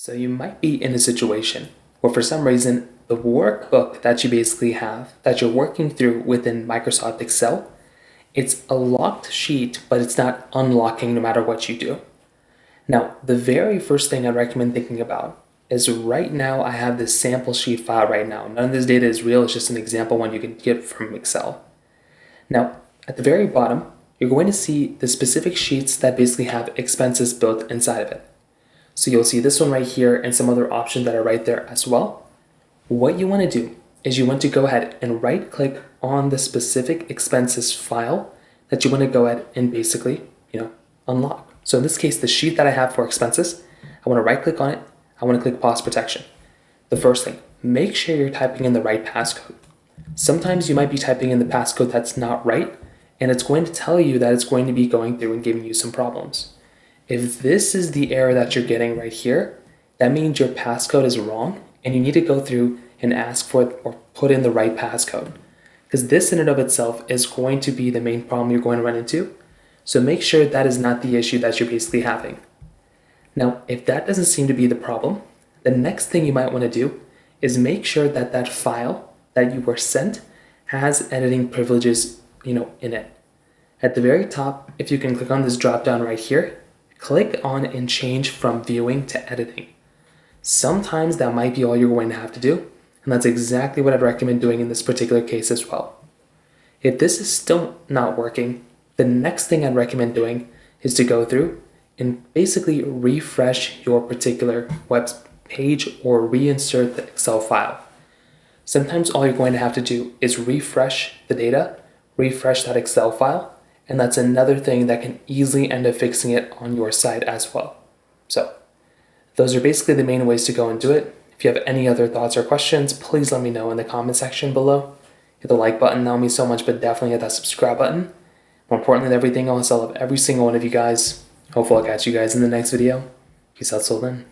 So you might be in a situation where for some reason the workbook that you basically have that you're working through within Microsoft Excel, it's a locked sheet, but it's not unlocking no matter what you do. Now, the very first thing I'd recommend thinking about is right now I have this sample sheet file right now. None of this data is real, it's just an example one you can get from Excel. Now, at the very bottom, you're going to see the specific sheets that basically have expenses built inside of it. So you'll see this one right here and some other options that are right there as well. What you want to do is you want to go ahead and right click on the specific expenses file that you want to go ahead and basically, unlock. So in this case, the sheet that I have for expenses, I want to right click on it. I want to click pause protection. The first thing, make sure you're typing in the right passcode. Sometimes you might be typing in the passcode that's not right, and it's going to tell you that it's going to be going through and giving you some problems. If this is the error that you're getting right here, that means your passcode is wrong and you need to go through and ask for it or put in the right passcode. Because this in and of itself is going to be the main problem you're going to run into. So make sure that is not the issue that you're basically having. Now, if that doesn't seem to be the problem, the next thing you might want to do is make sure that that file that you were sent has editing privileges, in it. At the very top, if you can click on this drop down right here, click on and change from viewing to editing. Sometimes that might be all you're going to have to do, and that's exactly what I'd recommend doing in this particular case as well. If this is still not working, the next thing I'd recommend doing is to go through and basically refresh your particular web page or reinsert the Excel file. Sometimes all you're going to have to do is refresh the data, refresh that Excel file, and that's another thing that can easily end up fixing it on your side as well. So those are basically the main ways to go and do it. If you have any other thoughts or questions, please let me know in the comment section below. Hit the like button, that would mean so much, but definitely hit that subscribe button. More importantly than everything else, I love every single one of you guys. Hopefully I'll catch you guys in the next video. Peace out till then.